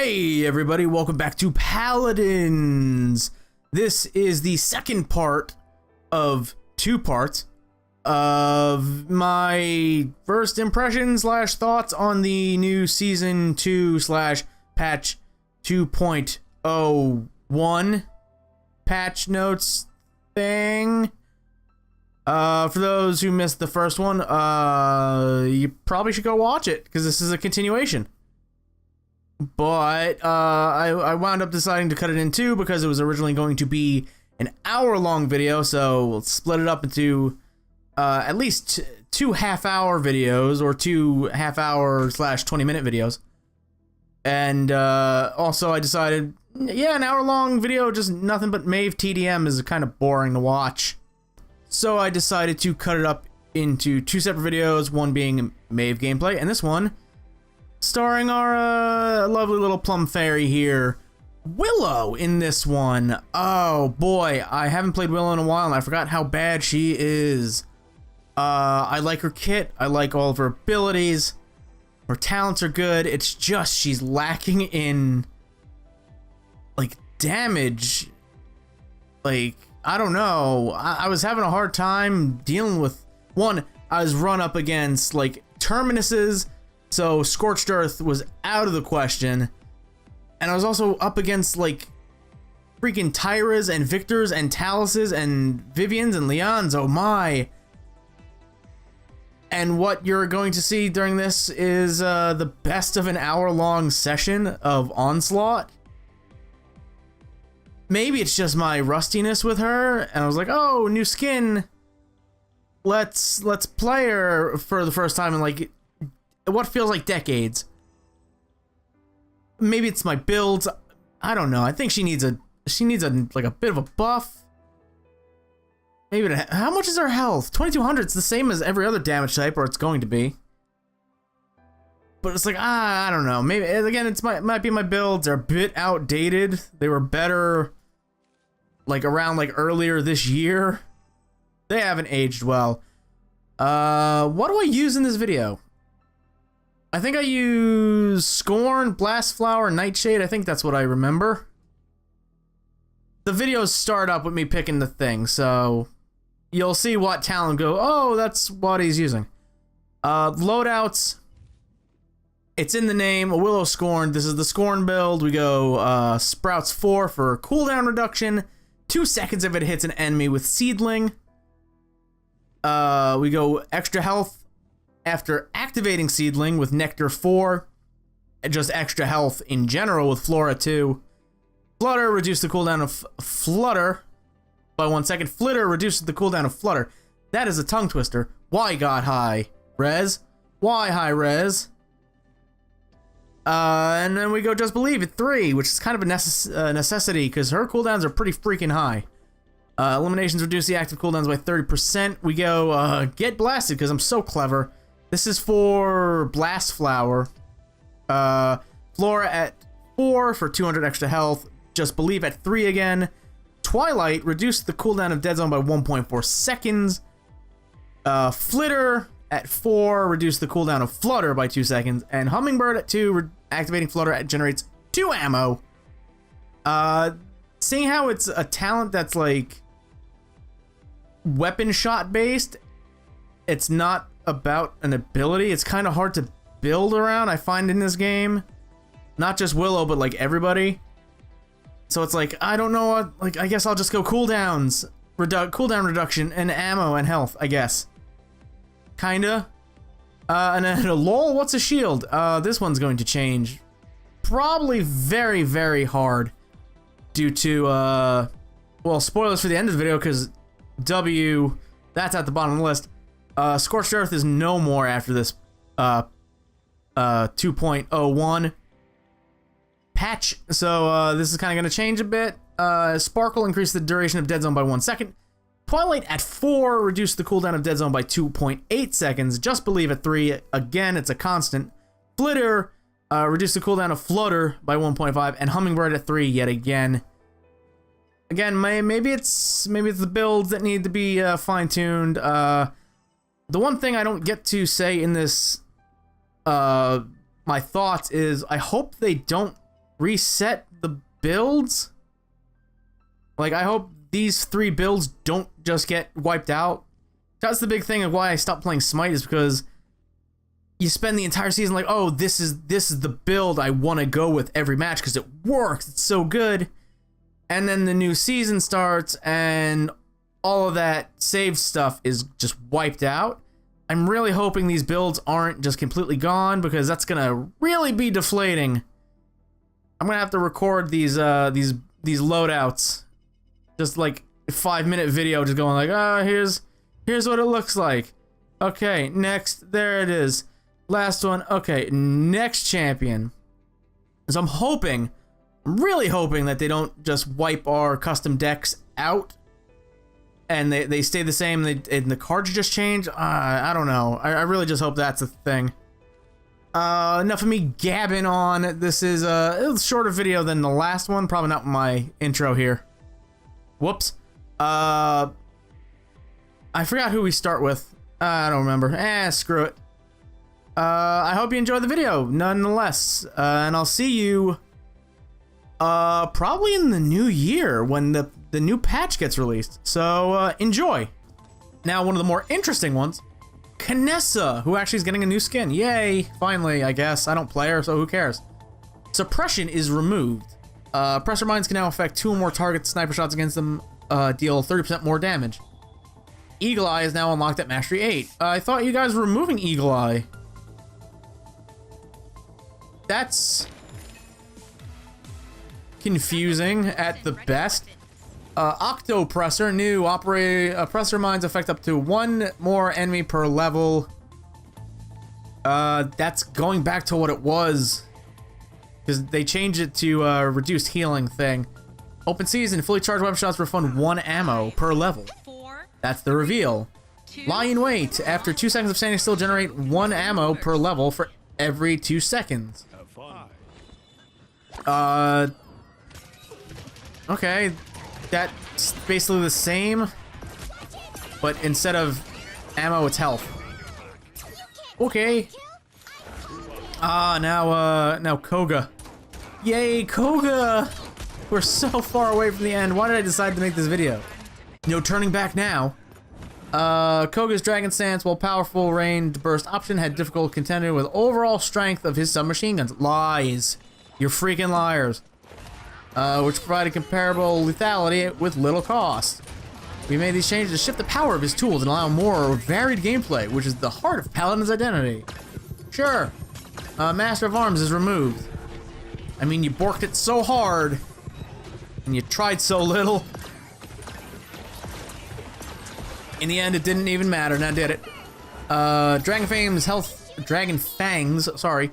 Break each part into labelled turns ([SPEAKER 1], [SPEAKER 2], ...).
[SPEAKER 1] Hey everybody, welcome back to Paladins. This is the second part of two parts of my first impressions / thoughts on the new season 2 / patch 2.01 patch notes thing. For those who missed the first one, you probably should go watch it because this is a continuation. But I wound up deciding to cut it in two because it was originally going to be an hour-long video, so we'll split it up into at least two half-hour videos or two half-hour / 20-minute videos. And also I decided, yeah, an hour-long video, just nothing but Mave TDM is kind of boring to watch. So I decided to cut it up into two separate videos, one being Mave gameplay, and this one starring our lovely little Plum fairy here, Willo, in this one. Oh boy, I haven't played Willo in a while and I forgot how bad she is. I like her kit, I like all of her abilities, her talents are good, it's just she's lacking in, like, damage. Like, I don't know, I was having a hard time dealing with, one, I was run up against, like, Terminuses, so Scorched Earth was out of the question, and I was also up against, like, freaking Tyras and Victors and Taluses and Vivians and Leons, oh my. And what you're going to see during this is the best of an hour-long session of Onslaught. Maybe it's just my rustiness with her, and I was like, oh, new skin. Let's play her for the first time in, like, what feels like decades. Maybe it's my builds. I don't know. I think she needs a like a bit of a buff. Maybe how much is her health? 2200. It's the same as every other damage type, or it's going to be. But it's like, I don't know. Maybe again, might be my builds. They're a bit outdated. They were better like around like earlier this year. They haven't aged well. What do I use in this video? I think I use Scorn, Blast Flower, Nightshade. I think that's what I remember. The videos start up with me picking the thing, so you'll see what talent go, oh, that's what he's using. Loadouts. It's in the name, a Willo Scorn. This is the Scorn build. We go Sprouts 4 for cooldown reduction. 2 seconds if it hits an enemy with Seedling. We go extra health after activating Seedling with Nectar 4, and just extra health in general with Flora 2. Flutter, reduce the cooldown of Flutter by 1 second. Flitter reduces the cooldown of Flutter. That is a tongue twister. Why got high res? Why high res? And then we go Just Believe at 3, which is kind of a necessity because her cooldowns are pretty freaking high. Eliminations reduce the active cooldowns by 30%. We go Get Blasted because I'm so clever. This is for Blast Flower. Flora at 4 for 200 extra health. Just Believe at 3 again. Twilight reduced the cooldown of Dead Zone by 1.4 seconds. Flitter at 4 reduced the cooldown of Flutter by 2 seconds. And Hummingbird at 2, activating Flutter generates 2 ammo. Seeing how it's a talent that's like weapon shot based, it's not about an ability. It's kind of hard to build around, I find, in this game. Not just Willo, but like everybody. So it's like, I don't know what, like, I guess I'll just go cooldowns, cooldown reduction, and ammo and health, I guess. Kinda. And then lol, what's a shield? This one's going to change. Probably very, very hard. Due to, well, spoilers for the end of the video, because W, that's at the bottom of the list. Scorched Earth is no more after this 2.01 patch, so this is kind of going to change a bit. Sparkle increased the duration of Dead Zone by 1 second. Twilight at 4 reduced the cooldown of Dead Zone by 2.8 seconds. Just Believe at 3, again, it's a constant. Flitter reduced the cooldown of Flutter by 1.5, and Hummingbird at 3 yet again. Again, maybe it's the builds that need to be fine-tuned. The one thing I don't get to say in this, my thoughts is, I hope they don't reset the builds. Like, I hope these 3 builds don't just get wiped out. That's the big thing of why I stopped playing Smite, is because you spend the entire season like, oh, this is the build I want to go with every match because it works. It's so good. And then the new season starts and all of that save stuff is just wiped out. I'm really hoping these builds aren't just completely gone, because that's gonna really be deflating. I'm gonna have to record these loadouts, just like a 5-minute video, just going like, oh, here's what it looks like. Okay, next, there it is. Last one. Okay, next champion. So I'm really hoping that they don't just wipe our custom decks out and they stay the same and the cards just change. I don't know. I really just hope that's a thing. Enough of me gabbing on. This is a shorter video than the last one. Probably not my intro here. Whoops. I forgot who we start with. I don't remember. Screw it. I hope you enjoyed the video, nonetheless. And I'll see you probably in the new year when the new patch gets released. So enjoy. Now, one of the more interesting ones, Canessa, who actually is getting a new skin. Yay, finally, I guess. I don't play her, so who cares? Suppression is removed. Pressure mines can now affect 2 or more targets. Sniper shots against them deal 30% more damage. Eagle Eye is now unlocked at Mastery 8. I thought you guys were removing Eagle Eye. That's confusing at the best. Octopressor, new oppressor mines affect up to 1 more enemy per level. That's going back to what it was, because they changed it to reduced healing thing. Open season, fully charged weapon shots refund 1 ammo per level. That's the reveal. Lie in wait. After 2 seconds of standing still, generate 1 ammo per level for every 2 seconds. Okay, that's basically the same, but instead of ammo, it's health. Okay. Now Koga. Yay, Koga! We're so far away from the end. Why did I decide to make this video? No turning back now. Koga's Dragon Stance, while powerful ranged burst option, had difficult contending with overall strength of his submachine guns. Lies. You're freaking liars. Which provided comparable lethality with little cost. We made these changes to shift the power of his tools and allow more varied gameplay, which is the heart of Paladin's identity. Sure. Master of Arms is removed. I mean, you borked it so hard, and you tried so little. In the end, it didn't even matter, now did it? Dragon Fangs, sorry.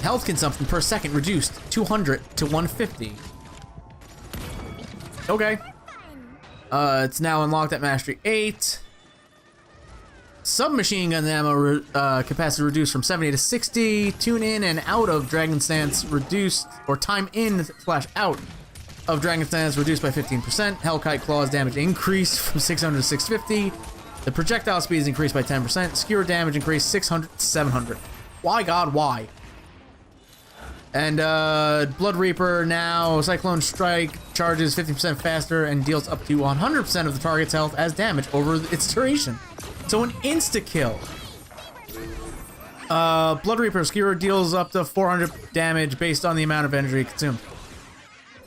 [SPEAKER 1] Health consumption per second reduced 200 to 150. Okay. It's now unlocked at Mastery 8. Submachine gun ammo capacity reduced from 70 to 60. Tune in and out of Dragon Stance reduced, or time in / out of Dragon Stance reduced by 15%. Hellkite Claws damage increased from 600 to 650. The projectile speed is increased by 10%. Skewer damage increased 600 to 700. Why, God, why? And Blood Reaper now, Cyclone Strike charges 50% faster and deals up to 100% of the target's health as damage over its duration. So an insta-kill. Blood Reaper Skewer deals up to 400 damage based on the amount of energy consumed.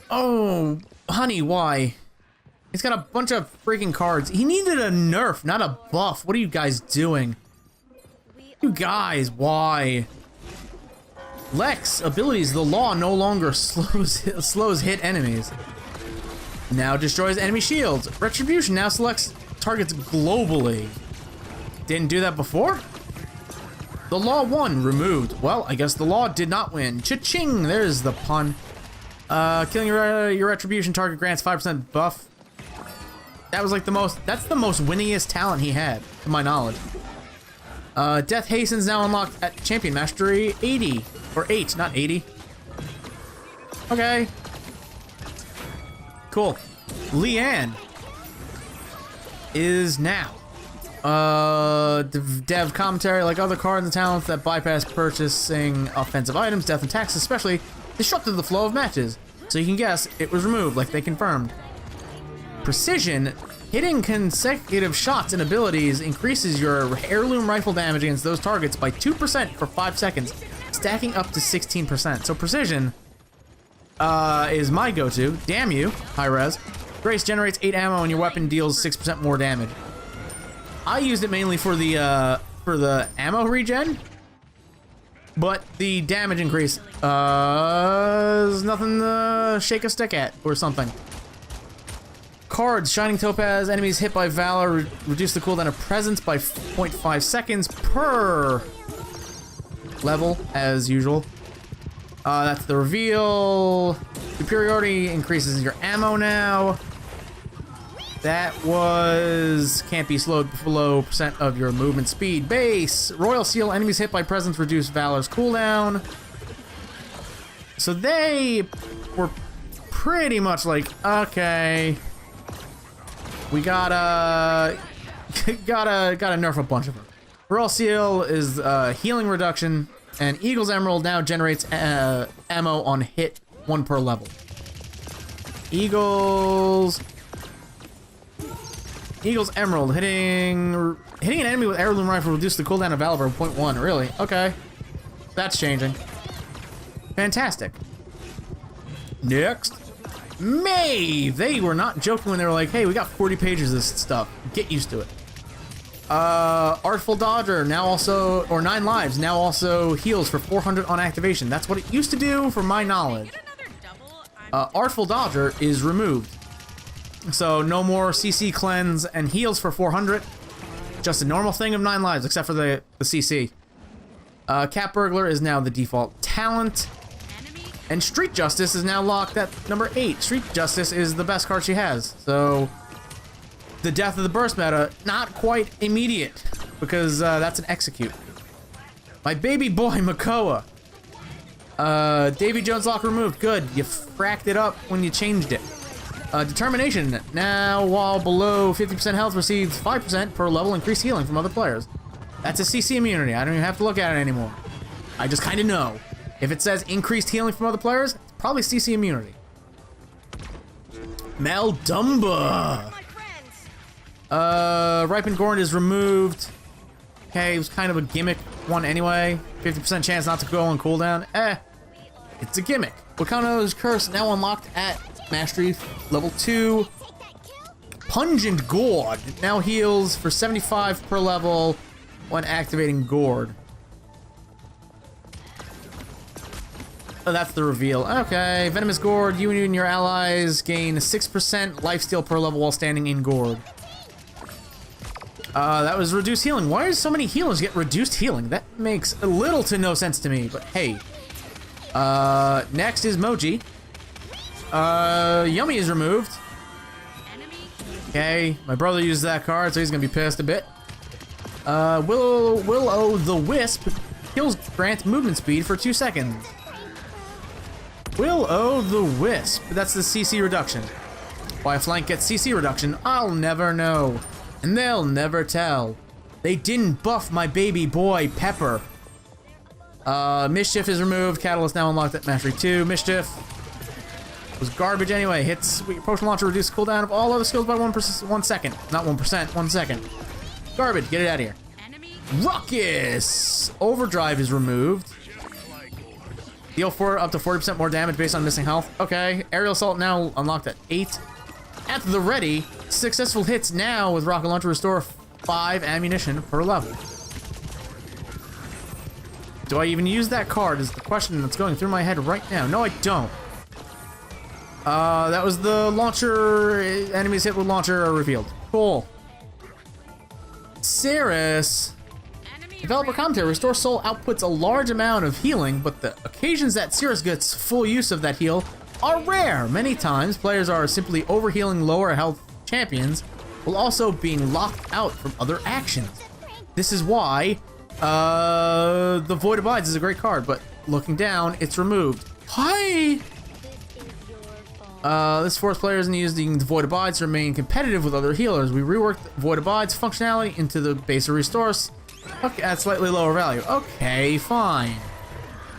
[SPEAKER 1] Oh, honey, why? He's got a bunch of freaking cards. He needed a nerf, not a buff. What are you guys doing? You guys, why? Lex abilities. The law no longer slows hit enemies. Now destroys enemy shields. Retribution now selects targets globally. Didn't do that before? The law won. Removed. Well, I guess the law did not win. Cha-ching! There's the pun. Killing your retribution target grants 5% buff. That was like that's the most winningest talent he had, to my knowledge. Death Hastens now unlocked at Champion Mastery 80. Or 8, not 80. Okay. Cool. Leanne is now dev commentary. Like other cards and talents that bypass purchasing offensive items, death and taxes, especially disrupted the flow of matches. So you can guess it was removed, like they confirmed. Precision, hitting consecutive shots and abilities increases your heirloom rifle damage against those targets by 2% for 5 seconds, stacking up to 16%. So precision is my go-to. Damn you, high res. Grace generates 8 ammo and your weapon deals 6% more damage. I used it mainly for the ammo regen, but the damage increase is nothing to shake a stick at or something. Cards, Shining Topaz, enemies hit by Valor reduce the cooldown of Presence by 0.5 seconds per level, as usual. That's the reveal. Superiority increases your ammo now. That was can't be slowed below % of your movement speed. Base, Royal Seal, enemies hit by Presence reduce Valor's cooldown. So they were pretty much like, okay, we gotta nerf a bunch of them. Royal Seal is healing reduction, and Eagle's Emerald now generates ammo on hit 1 per level. Eagle's Emerald hitting an enemy with heirloom rifle reduce the cooldown of Valor by 0.1. Really? Okay, that's changing. Fantastic. Next, May. They were not joking when they were like, "Hey, we got 40 pages of this stuff. Get used to it." Artful Dodger now also, or 9 lives now also heals for 400 on activation. That's what it used to do, from my knowledge. Artful Dodger is removed. So no more CC cleanse and heals for 400. Just a normal thing of 9 lives, except for the CC. Cat Burglar is now the default talent. And Street Justice is now locked at number 8. Street Justice is the best card she has. So the death of the burst meta, not quite immediate, because that's an execute. My baby boy, Makoa. Davy Jones lock removed. Good. You fracked it up when you changed it. Determination, now while below 50% health, receives 5% per level increased healing from other players. That's a CC immunity. I don't even have to look at it anymore. I just kind of know. If it says increased healing from other players, it's probably CC immunity. Maldumba. Ripened Gorn is removed. Okay, it was kind of a gimmick one anyway. 50% chance not to go on cooldown. It's a gimmick. Wakano's Curse now unlocked at Mastery level 2. Pungent Gourd now heals for 75 per level when activating Gourd. Oh, that's the reveal. Okay, Venomous Gourd. You and your allies gain 6% lifesteal per level while standing in Gourd. That was reduced healing. Why do so many healers get reduced healing? That makes a little to no sense to me, but hey. Next is Moji. Yummy is removed. Okay, my brother used that card, so he's gonna be pissed a bit. Willo the Wisp kills grants movement speed for 2 seconds. Willo the Wisp. That's the CC reduction. Why a flank gets CC reduction, I'll never know. And they'll never tell. They didn't buff my baby boy, Pepper. Mischief is removed. Catalyst now unlocked at Mastery 2. Mischief was garbage anyway. Hits potion launcher, reduce cooldown of all other skills by 1 second. Not 1%, 1 second. Garbage, get it out of here. Ruckus! Overdrive is removed. Deal up to 40% more damage based on missing health. Okay, Aerial Assault now unlocked at 8. At the ready, successful hits now with Rocket Launcher restore 5 ammunition per level. Do I even use that card is the question that's going through my head right now. No, I don't. That was the launcher. Enemies hit with launcher are revealed. Cool. Cirrus. Developer commentary. Restore Soul outputs a large amount of healing, but the occasions that Cirrus gets full use of that heal are rare. Many times, players are simply overhealing lower health champions, while also being locked out from other actions. This is why the Void Abides is a great card, but looking down, it's removed. Hi! This forces players in using the Void Abides to remain competitive with other healers. We reworked the Void Abides functionality into the base of Restores. Okay, at slightly lower value. Okay, fine.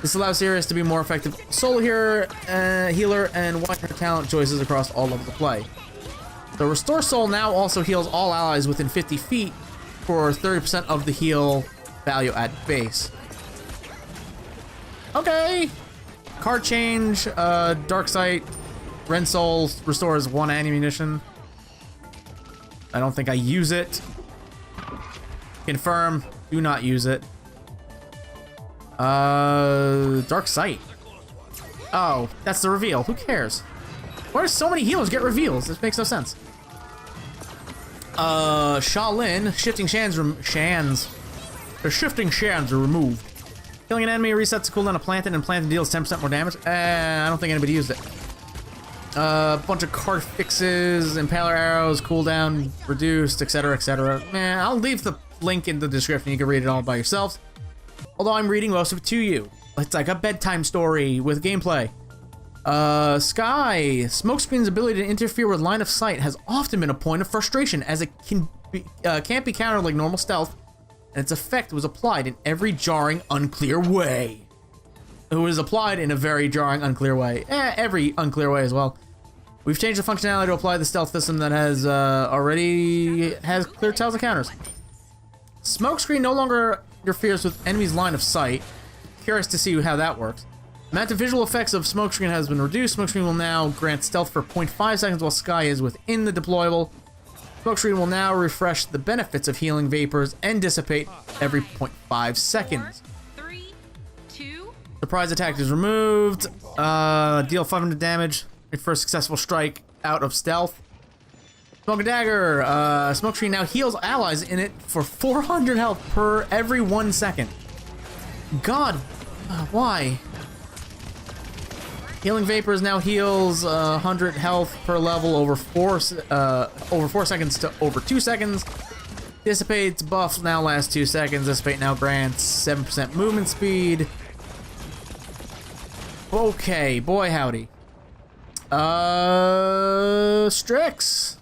[SPEAKER 1] This allows Sirius to be more effective solo healer and widen her talent choices across all levels of play. The Restore Soul now also heals all allies within 50 feet for 30% of the heal value at base. Okay. Card change, Dark Sight, Ren Soul restores 1 ammunition. I don't think I use it. Confirm, do not use it. Dark Sight. Oh, that's the reveal. Who cares? Why do so many healers get reveals? This makes no sense. Shaolin, shifting the shifting shands are removed. Killing an enemy resets the cooldown of Planted, and Planted deals 10% more damage. I don't think anybody used it. Bunch of card fixes, Impaler arrows, cooldown reduced, etc., etc. I'll leave the link in the description. You can read it all by yourselves. Although I'm reading most of it to you. It's like a bedtime story with gameplay. Sky. Smokescreen's ability to interfere with line of sight has often been a point of frustration, as it can't be countered like normal stealth, and its effect was applied in every jarring, unclear way. It was applied in a very jarring, unclear way. Every unclear way as well. We've changed the functionality to apply the stealth system that has already has clear tells and counters. Smokescreen no longer interferes with enemies' line of sight. Curious to see how that works. Amount of visual effects of Smokescreen has been reduced. Smokescreen will now grant stealth for 0.5 seconds while Sky is within the deployable. Smokescreen will now refresh the benefits of healing vapors and dissipate every 0.5 seconds.
[SPEAKER 2] 3, 2.
[SPEAKER 1] Surprise attack is removed. Deal 500 damage for a successful strike out of stealth. Smoke and Dagger. Smokescreen now heals allies in it for 400 health per every 1 second. God, why? Healing Vapors now heals 100 health per level over 4 seconds to over 2 seconds. Dissipates buffs now last 2 seconds. Dissipate now grants 7% movement speed. Okay, boy howdy. Strix.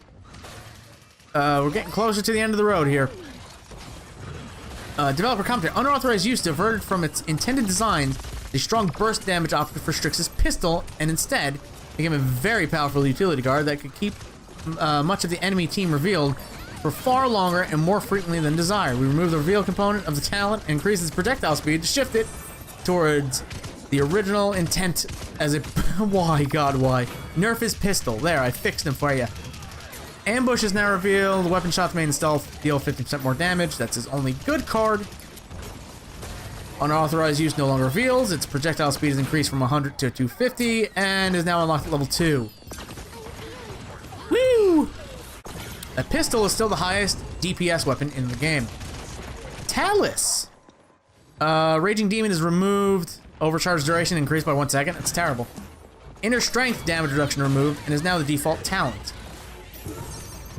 [SPEAKER 1] We're getting closer to the end of the road here. Developer commentary. Unauthorized use diverted from its intended design the strong burst damage option for Strix's pistol, and instead became a very powerful utility guard that could keep much of the enemy team revealed for far longer and more frequently than desired. We removed the reveal component of the talent and increased its projectile speed to shift it towards the original intent as it... Why, God, why? Nerf his pistol. There, I fixed him for you. Ambush is now revealed. Weapon shots made in stealth deal 50% more damage. That's his only good card. Unauthorized use no longer reveals. Its projectile speed is increased from 100 to 250 and is now unlocked at level 2. Woo! A pistol is still the highest DPS weapon in the game. Talus. Raging Demon is removed. Overcharge duration increased by 1 second. That's terrible. Inner Strength damage reduction removed and is now the default talent.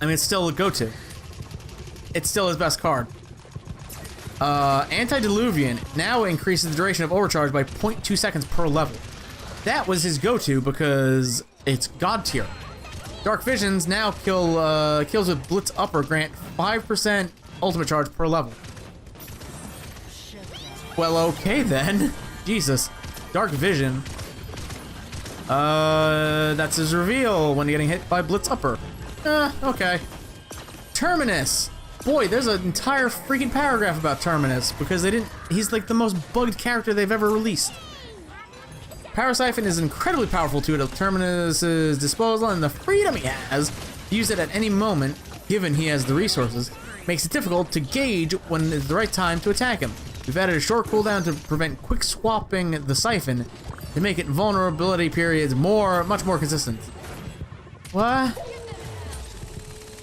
[SPEAKER 1] I mean, it's still a go-to. It's still his best card. Antediluvian now increases the duration of overcharge by 0.2 seconds per level. That was his go-to because it's god tier. Dark Visions now kills with Blitz Upper grant 5% ultimate charge per level. Well, okay then. Jesus. Dark Vision. That's his reveal when getting hit by Blitz Upper. Okay. Terminus. Boy, there's an entire freaking paragraph about Terminus because they didn't. He's like the most bugged character they've ever released. Power Siphon is an incredibly powerful tool at Terminus's disposal, and the freedom he has to use it at any moment, given he has the resources, makes it difficult to gauge when is the right time to attack him. We've added a short cooldown to prevent quick swapping the Siphon to make it vulnerability periods much more consistent. What?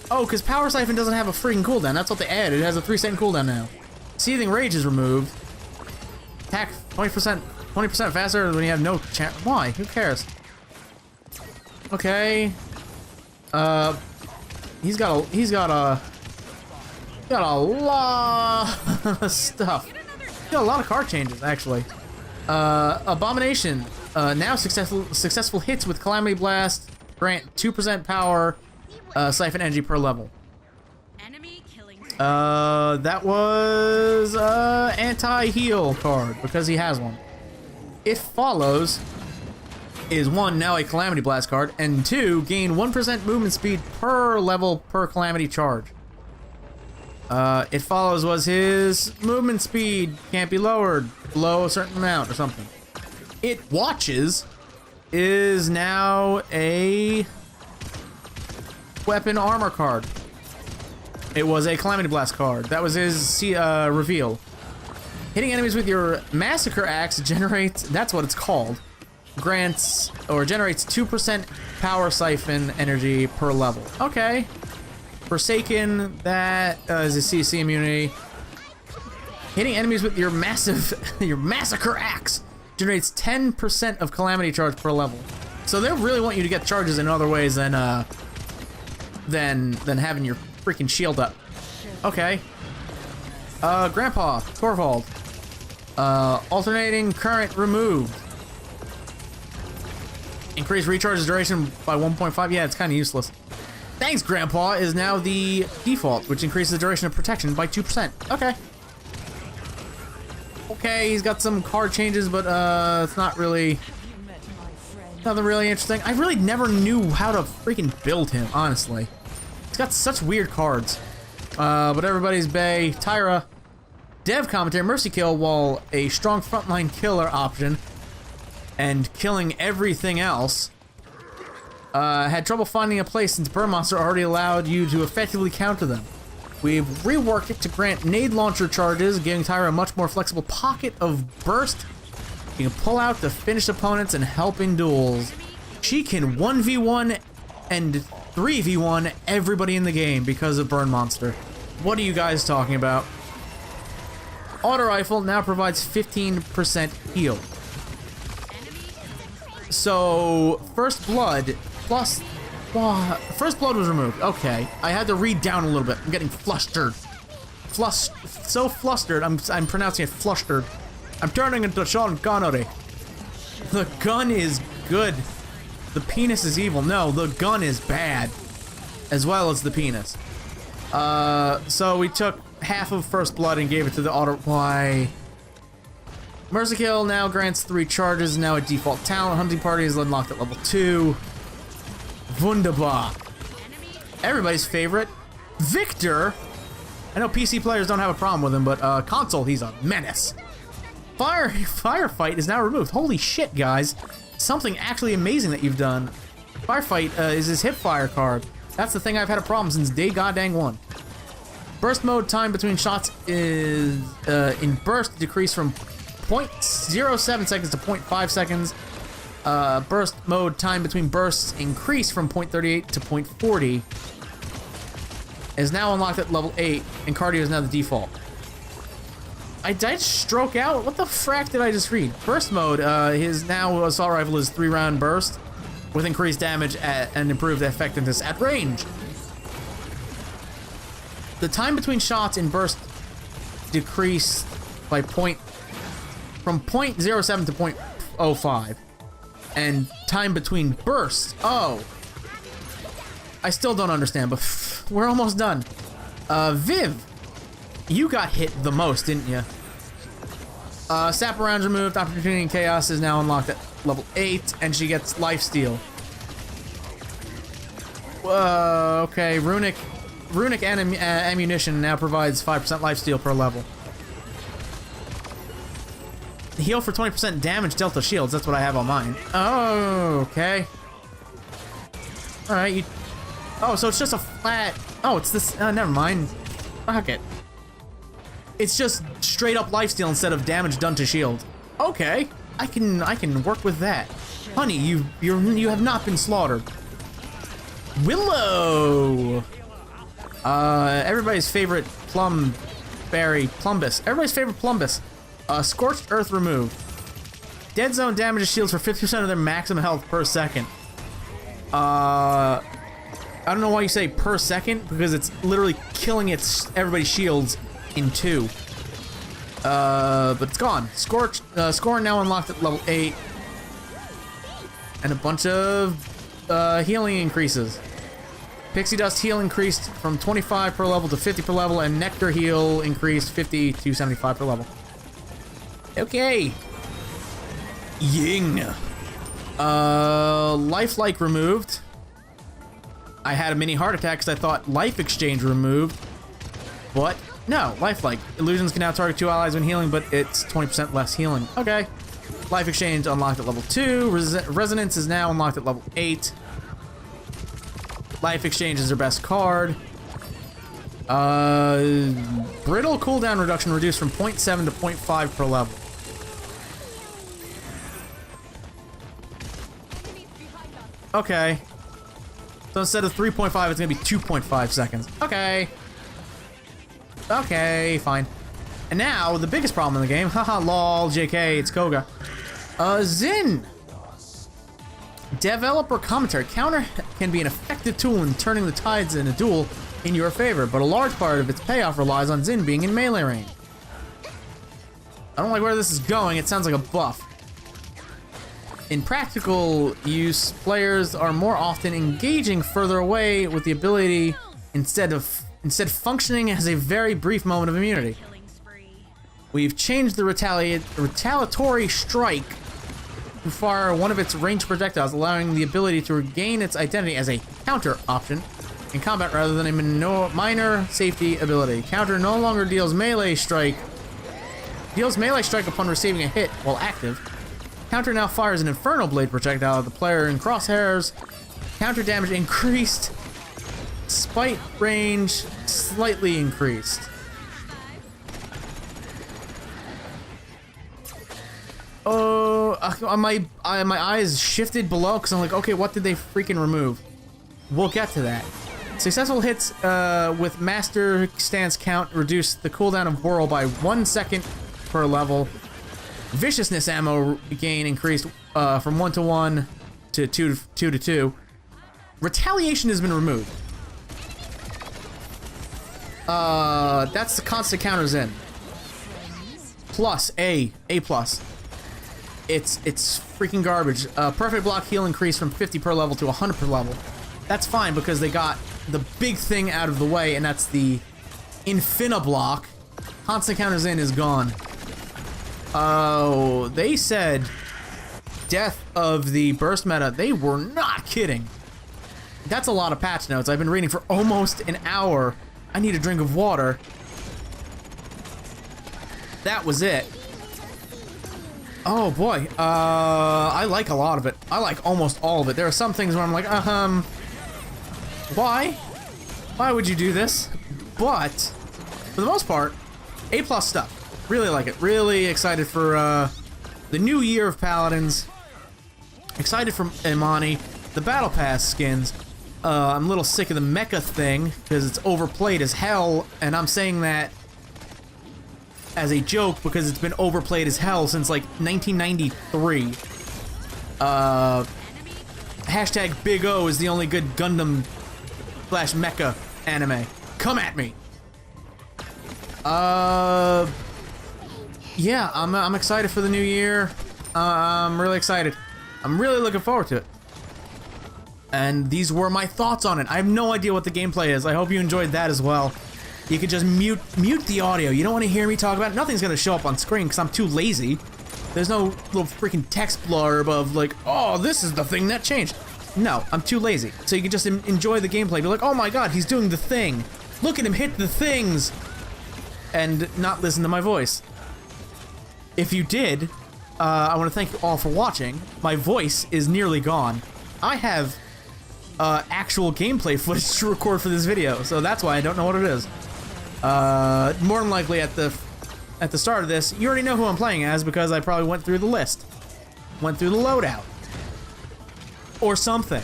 [SPEAKER 1] Oh, because Power Siphon doesn't have a freaking cooldown. That's what they added. It has a 3-second cooldown now. Seething Rage is removed. Attack 20% faster when you have no chance. Why? Who cares? Okay. He's got a lot of stuff. He's got a lot of card changes, actually. Abomination. Now successful hits with Calamity Blast grant 2% power. Siphon energy per level.
[SPEAKER 2] Enemy killing.
[SPEAKER 1] That was anti-heal card because he has one. It Follows is 1, now a Calamity Blast card, and 2, gain 1% movement speed per level per Calamity charge. It Follows was his movement speed, can't be lowered below a certain amount or something. It Watches is now a weapon armor card. It was a Calamity Blast card. That was his reveal. Hitting enemies with your Massacre Axe generates, that's what it's called, generates 2% Power Siphon energy per level. Okay. Forsaken, that is a CC immunity. Hitting enemies with your Massacre Axe generates 10% of Calamity charge per level. So they really want you to get charges in other ways than having your freaking shield up. Okay. Grandpa, Torvald. Alternating current removed. Increase recharge duration by 1.5. Yeah, it's kind of useless. Thanks, Grandpa is now the default, which increases the duration of protection by 2%. Okay. Okay, he's got some card changes, but it's not really nothing really interesting. I really never knew how to freaking build him, honestly. He's got such weird cards. But everybody's Bay, Tyra, Dev Commentary, Mercy Kill, while a strong frontline killer option, and killing everything else. Had trouble finding a place since Burn Monster already allowed you to effectively counter them. We've reworked it to grant nade launcher charges, giving Tyra a much more flexible pocket of burst you can pull out to finish opponents and help in duels. She can 1v1 and 3v1 everybody in the game because of Burn Monster. What are you guys talking about? Auto Rifle now provides 15% heal. So, First Blood plus... First Blood was removed. Okay. I had to read down a little bit. I'm getting flustered. So flustered, I'm pronouncing it flustered. I'm turning into Sean Connery. The gun is good. The penis is evil. No, the gun is bad. As well as the penis. So we took half of First Blood and gave it to the auto... Why? Mercy Kill now grants 3 charges, now a default talent. Hunting Party is unlocked at level 2. Wunderbar. Everybody's favorite, Victor. I know PC players don't have a problem with him, but console, he's a menace. Firefight is now removed. Holy shit, guys. Something actually amazing that you've done. Firefight is his hipfire card. That's the thing I've had a problem since day goddamn one. Burst mode time between shots is in burst decreased from 0.07 seconds to 0.5 seconds. Burst mode time between bursts increased from 0.38 to 0.40. Is now unlocked at level 8, and cardio is now the default. Did I stroke out? What the frack did I just read? Burst mode, his now assault rifle is 3-round burst with increased damage and improved effectiveness at range. The time between shots in burst decreased by from 0.07 to 0.05. And time between bursts. Oh. I still don't understand, but we're almost done. Viv, you got hit the most, didn't you? Sap rounds removed. Opportunity and Chaos is now unlocked at level 8, and she gets lifesteal. Okay, Runic ammunition now provides 5% lifesteal per level. Heal for 20% damage dealt to shields. That's what I have on mine. Oh, okay. All right, oh, so it's just a flat. Oh, it's this. Never mind. Fuck it. It's just straight up lifesteal instead of damage done to shield. Okay, I can work with that. Honey, you have not been slaughtered. Willo. Everybody's favorite Plumbus. Everybody's favorite Plumbus. Scorched Earth removed. Dead Zone damages shields for 50% of their maximum health per second. I don't know why you say per second, because it's literally killing everybody's shields in 2. But it's gone. Scorn now unlocked at level 8. And a bunch of healing increases. Pixie Dust heal increased from 25 per level to 50 per level, and Nectar heal increased 50 to 75 per level. Okay. Ying. Lifelike removed. I had a mini heart attack because I thought life exchange removed. But no, lifelike. Illusions can now target 2 allies when healing, but it's 20% less healing. Okay. Life exchange unlocked at level 2. Resonance is now unlocked at level 8. Life exchange is their best card. Brittle cooldown reduction reduced from 0.7 to 0.5 per level. Okay. So instead of 3.5, it's gonna be 2.5 seconds. Okay. Okay, fine. And now, the biggest problem in the game. Haha, lol, JK, it's Koga. Zin. Developer commentary. Counter can be an effective tool in turning the tides in a duel in your favor, but a large part of its payoff relies on Zin being in melee range. I don't like where this is going. It sounds like a buff. In practical use, players are more often engaging further away with the ability instead functioning as a very brief moment of immunity. We've changed the retaliatory strike to fire one of its ranged projectiles, allowing the ability to regain its identity as a counter option in combat rather than a minor safety ability. Counter no longer deals melee strike upon receiving a hit while active. Counter now fires an Infernal Blade projectile at the player in crosshairs. Counter damage increased. Spite range slightly increased. Oh, my eyes shifted below because I'm like, okay, what did they freaking remove? We'll get to that. Successful hits with Master Stance count reduce the cooldown of Whirl by 1 second per level. Viciousness ammo gain increased from 1 to 1 to 2 to 2. Retaliation has been removed. That's the constant counters in. Plus A plus. It's freaking garbage. Perfect block heal increased from 50 per level to 100 per level. That's fine because they got the big thing out of the way, and that's the Infiniblock. Constant counters in is gone. Oh, they said death of the burst meta. They were not kidding. That's a lot of patch notes. I've been reading for almost an hour. I need a drink of water. That was it. Oh boy, I like a lot of it. I like almost all of it. There are some things where I'm like, why? Why would you do this? But, for the most part, A+ stuff. Really like it. Really excited for, the new year of Paladins. Excited for Imani. The Battle Pass skins. I'm a little sick of the mecha thing, because it's overplayed as hell, and I'm saying that as a joke because it's been overplayed as hell since like 1993. Hashtag Big O is the only good Gundam / mecha anime. Come at me. Yeah, I'm excited for the new year. I'm really excited. I'm really looking forward to it. And these were my thoughts on it. I have no idea what the gameplay is. I hope you enjoyed that as well. You can just mute the audio. You don't want to hear me talk about it. Nothing's gonna show up on screen because I'm too lazy. There's no little freaking text blurb of like, oh, this is the thing that changed. No, I'm too lazy. So you can just enjoy the gameplay. Be like, oh my god, he's doing the thing. Look at him hit the things. And not listen to my voice. If you did, I want to thank you all for watching. My voice is nearly gone. I have actual gameplay footage to record for this video, so that's why I don't know what it is. More than likely at the start of this, you already know who I'm playing as because I probably went through the list. Went through the loadout. Or something.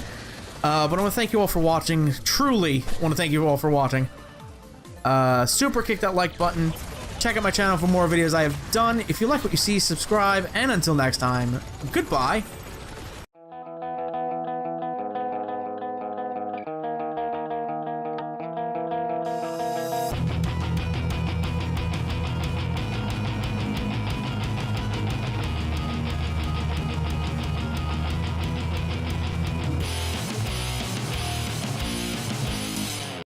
[SPEAKER 1] But I want to thank you all for watching. Truly want to thank you all for watching. Super kick that like button. Check out my channel for more videos I have done. If you like what you see, subscribe. And until next time, goodbye.